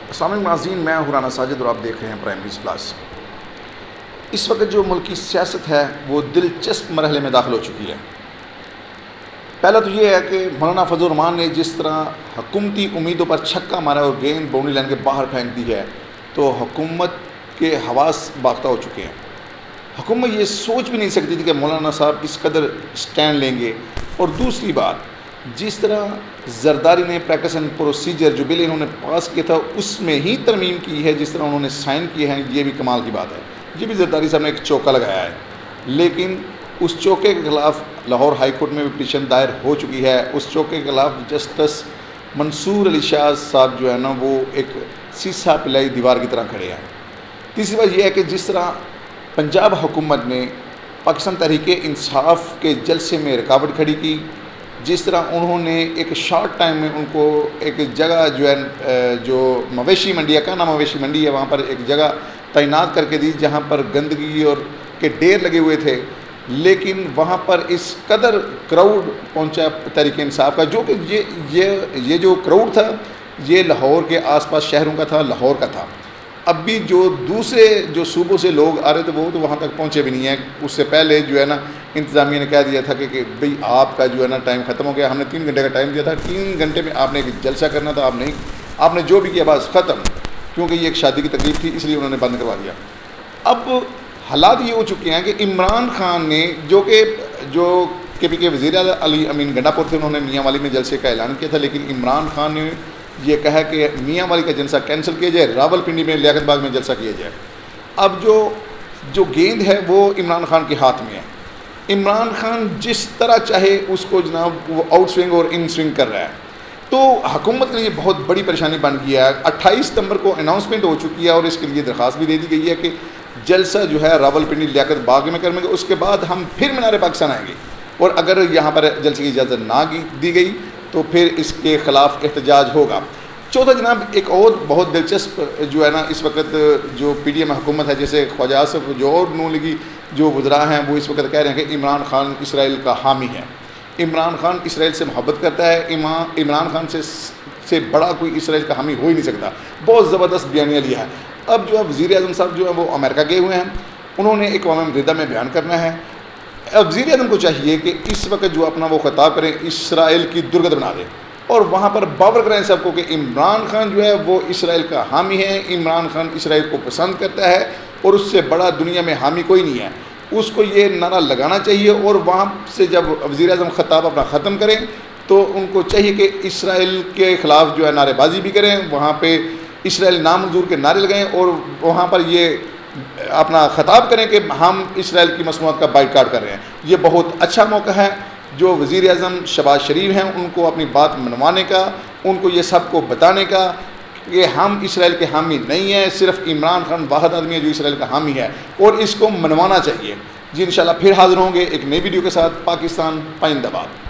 السلام علیکم ناظرین، میں رانا ساجد اور آپ دیکھ رہے ہیں پرائم نیوز پلس۔ اس وقت جو ملکی سیاست ہے وہ دلچسپ مرحلے میں داخل ہو چکی ہے۔ پہلا تو یہ ہے کہ مولانا فضل الرحمان نے جس طرح حکومتی امیدوں پر چھکا مارا اور گیند باؤنڈری لائن کے باہر پھینک دی ہے تو حکومت کے حواس باختہ ہو چکے ہیں۔ حکومت یہ سوچ بھی نہیں سکتی تھی کہ مولانا صاحب اس قدر سٹینڈ لیں گے۔ اور دوسری بات، جس طرح زرداری نے پریکٹس اینڈ پروسیجر جو بل انہوں نے پاس کیا تھا اس میں ہی ترمیم کی ہے، جس طرح انہوں نے سائن کیے ہیں، یہ بھی کمال کی بات ہے۔ یہ بھی زرداری صاحب نے ایک چوکا لگایا ہے، لیکن اس چوکے کے خلاف لاہور ہائی کورٹ میں بھی پٹیشن دائر ہو چکی ہے۔ اس چوکے کے خلاف جسٹس منصور علی شاہ صاحب جو ہے نا وہ ایک سیسا پلائی دیوار کی طرح کھڑے ہیں۔ تیسری بات یہ ہے کہ جس طرح پنجاب حکومت نے پاکستان تحریک انصاف کے جلسے میں رکاوٹ کھڑی کی، جس طرح انہوں نے ایک شارٹ ٹائم میں ان کو ایک جگہ جو ہے جو مویشی منڈی ہے، کہنا مویشی منڈی ہے، وہاں پر ایک جگہ تعینات کر کے دی جہاں پر گندگی اور کے ڈھیر لگے ہوئے تھے، لیکن وہاں پر اس قدر کراؤڈ پہنچا تحریک انصاف کا، جو کہ یہ جو کراؤڈ تھا یہ لاہور کے آس پاس شہروں کا تھا، لاہور کا تھا۔ اب بھی جو دوسرے جو صوبوں سے لوگ آ رہے تھے وہ تو وہاں تک پہنچے بھی نہیں ہیں۔ اس سے پہلے جو ہے نا انتظامیہ نے کہہ دیا تھا کہ بھئی آپ کا جو ہے نا ٹائم ختم ہو گیا، ہم نے 3 گھنٹے کا ٹائم دیا تھا، 3 گھنٹے میں آپ نے ایک جلسہ کرنا تھا، آپ نے جو بھی کیا بس ختم، کیونکہ یہ ایک شادی کی تقریب تھی اس لیے انہوں نے بند کروا دیا۔ اب حالات یہ ہو چکے ہیں کہ عمران خان نے جو کے پی کے وزیر علی امین گنڈا پور تھے، انہوں نے میاں والی میں جلسے کا اعلان کیا تھا، لیکن عمران خان نے یہ کہا کہ میاں والی کا جلسہ کینسل کیا جائے، راول پنڈی میں لیاقت باغ میں جلسہ کیا جائے۔ اب جو گیند ہے وہ عمران خان کے ہاتھ میں ہے۔ عمران خان جس طرح چاہے اس کو جناب وہ آؤٹ سوئنگ اور ان سوئنگ کر رہا ہے، تو حکومت کے لیے بہت بڑی پریشانی بن گیا ہے۔ 28 ستمبر کو اناؤنسمنٹ ہو چکی ہے اور اس کے لیے درخواست بھی دے دی گئی ہے کہ جلسہ جو ہے راول پنڈی لیاقت باغ میں کریں گے، اس کے بعد ہم پھر مینار پاکستان آئیں گے، اور اگر یہاں پر جلسے کی اجازت نہ دی گئی تو پھر اس کے خلاف احتجاج ہوگا۔ چوتھا جناب ایک اور بہت دلچسپ جو ہے نا اس وقت جو پی ڈی ایم حکومت ہے، جیسے خواجہ آصف جو اور نون لیگی جو وزراء ہیں وہ اس وقت کہہ رہے ہیں کہ عمران خان اسرائیل کا حامی ہے، عمران خان اسرائیل سے محبت کرتا ہے، عمران خان سے بڑا کوئی اسرائیل کا حامی ہو ہی نہیں سکتا۔ بہت زبردست بیانیہ لیا ہے۔ اب جو ہے وزیر اعظم صاحب جو ہیں وہ امریکہ گئے ہوئے ہیں، انہوں نے اقوام متحدہ میں بیان کرنا ہے۔ اب وزیر اعظم کو چاہیے کہ اس وقت جو اپنا وہ خطاب کریں اسرائیل کی درگت بنا دیں اور وہاں پر باور کرائیں سب کو کہ عمران خان جو ہے وہ اسرائیل کا حامی ہے، عمران خان اسرائیل کو پسند کرتا ہے اور اس سے بڑا دنیا میں حامی کوئی نہیں ہے۔ اس کو یہ نعرہ لگانا چاہیے، اور وہاں سے جب وزیر اعظم خطاب اپنا ختم کریں تو ان کو چاہیے کہ اسرائیل کے خلاف جو ہے نعرے بازی بھی کریں، وہاں پہ اسرائیل نامنظور کے نعرے لگائیں اور وہاں پر یہ اپنا خطاب کریں کہ ہم اسرائیل کی مصنوعات کا بائیکاٹ کر رہے ہیں۔ یہ بہت اچھا موقع ہے جو وزیر اعظم شہباز شریف ہیں ان کو اپنی بات منوانے کا، ان کو یہ سب کو بتانے کا کہ ہم اسرائیل کے حامی نہیں ہیں، صرف عمران خان واحد آدمی ہے جو اسرائیل کا حامی ہے، اور اس کو منوانا چاہیے۔ جی انشاءاللہ پھر حاضر ہوں گے ایک نئی ویڈیو کے ساتھ۔ پاکستان پائندہ باد۔